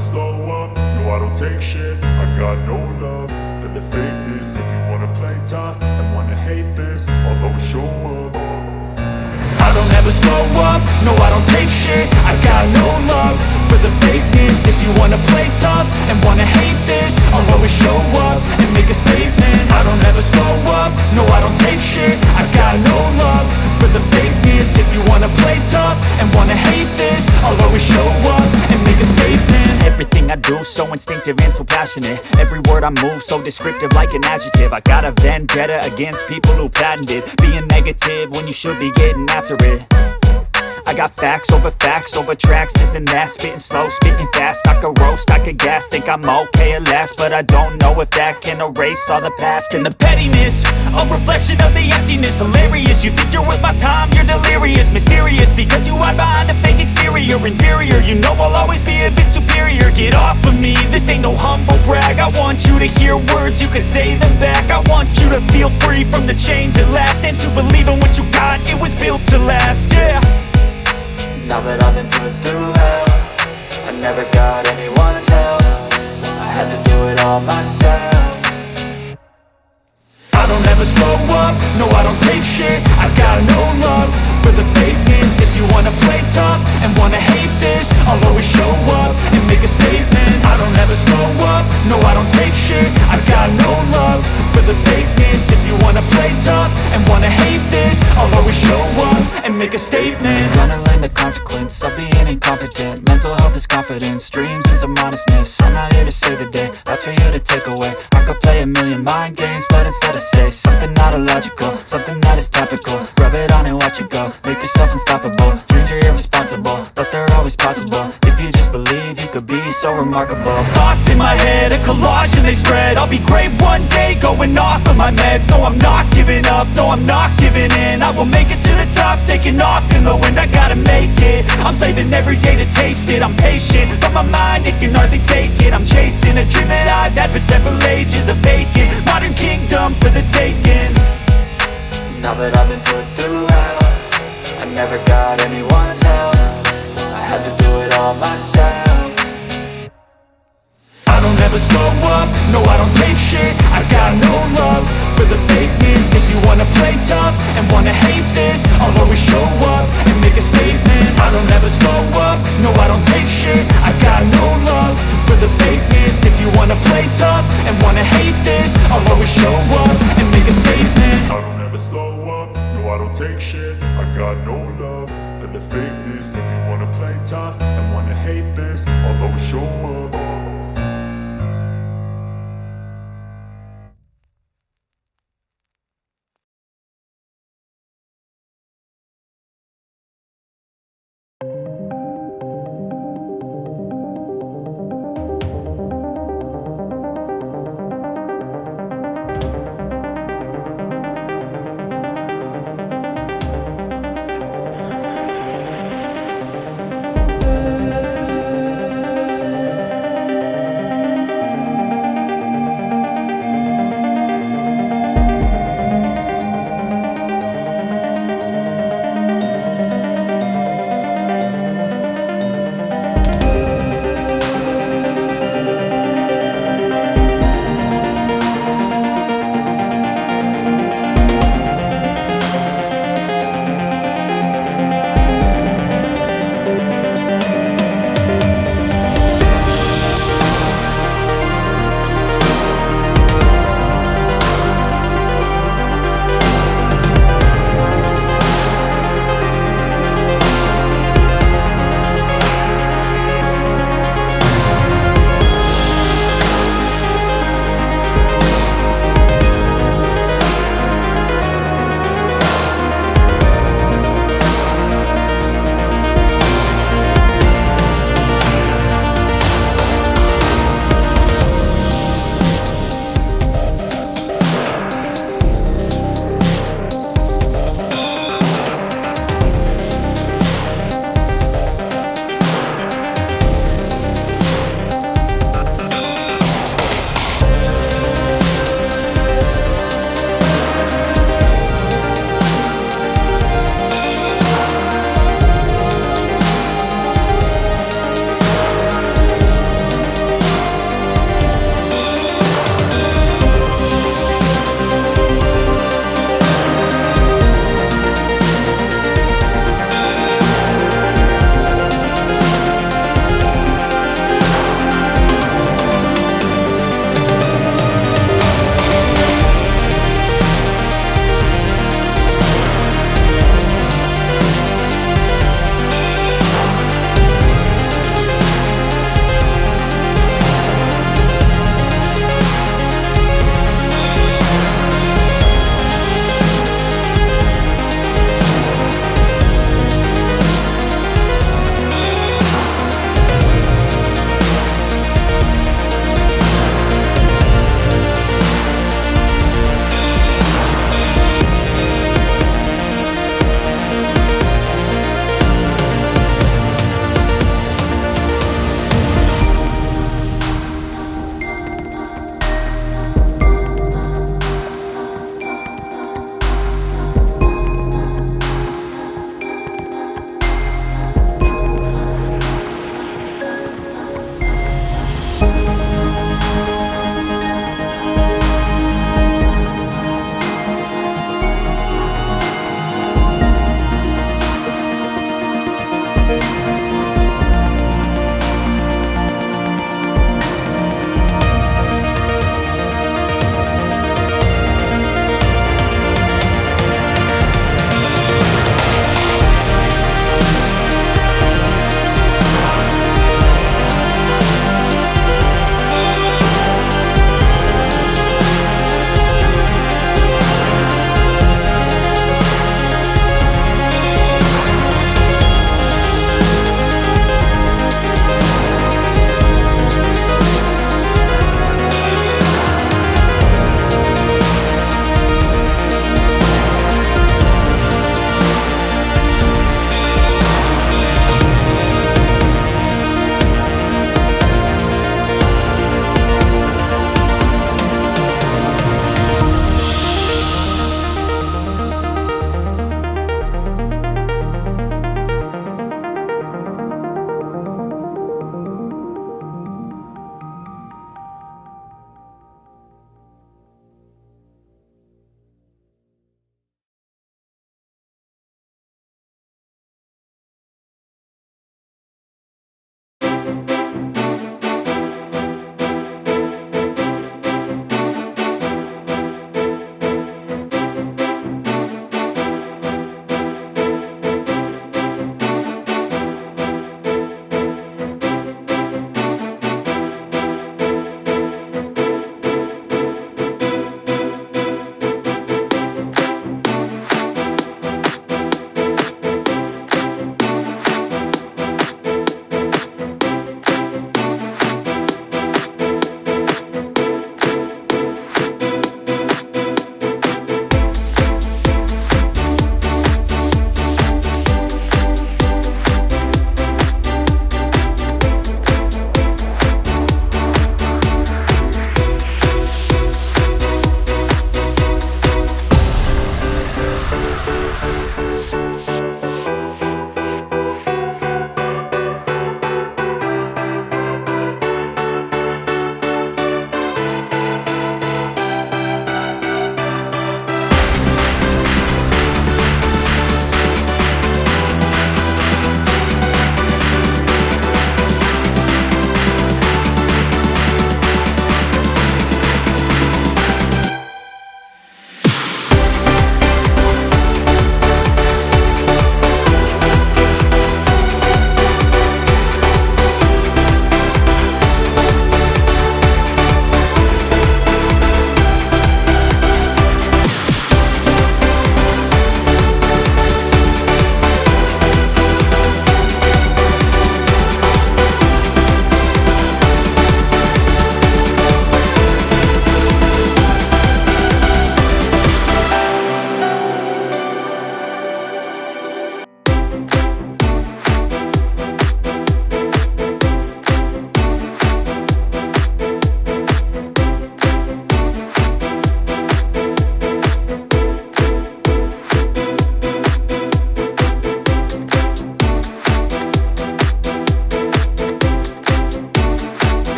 slow up, no I don't take shit. I got no love for the fakeness. If you wanna play tough and wanna hate this, I'll always show up. I don't ever slow up, no I don't take shit. I got no love for the fakeness. If you wanna play tough and wanna hate this, I'll always show up and make a statement. I don't ever slow up, no I don't take shit. I got no love for the fakeness. If you wanna play tough and wanna hate this, I'll always show up and make a statement. Everything I do so instinctive and so passionate. Every word I move so descriptive like an adjective. I got a vendetta against people who patented being negative when you should be getting after it. I got facts over tracks, this and that. Spitting slow, spitting fast, I could roast, I could gas. Think I'm okay at last, but I don't know if that can erase all the past. And the pettiness, a reflection of the emptiness. Hilarious, you think you're worth my time, you're delirious. Mysterious, because you hide behind a fake exterior. Inferior, you know I'll always be a bit superior. Get off of me, this ain't no humble brag. I want you to hear words, you can say them back. I want you to feel free from the chains at last, and to believe in what you got, it was built to last, yeah. Now that I've been put through hell, I never got anyone's help. I had to do it all myself. I don't ever slow up, no I don't take shit. I got no love for the fakeness. If you wanna play tough and wanna hate this, I'll always show up and make a statement. I don't ever slow up, no I don't take shit. I got no love for the fakeness. If you wanna play tough and wanna hate this, I'll always show up and make a statement. Gonna learn the consequence of being incompetent. Mental health is confidence, dreams and some honestness. I'm not here to save the day, that's for you to take away. I could play a million mind games, but instead I say something not illogical, something that is topical. Rub it on and watch it go, make yourself unstoppable. Dreams are irresponsible, but they're always possible. If you just believe, you could be so remarkable. Thoughts in my head, a collage and they spread. I'll be great one day, going off of my meds. No, I'm not giving up, no, I'm not giving in. I will make it to the top, taking off in the wind. I gotta make it, I'm saving every day to taste it. I'm patient, but my mind, it can hardly take it. I'm chasing a dream that I've had for several ages. A vacant, modern kingdom for the taking. Now that I've been put through hell, I never got anyone's help. I had to do it all myself. I don't ever slow up, no I don't take shit. I got no love for the fakeness. If you wanna play tough and wanna hate this, I'll always show up and make a statement. I don't ever slow up, no I don't take shit. I got no love for the fakeness. If you wanna play tough and wanna hate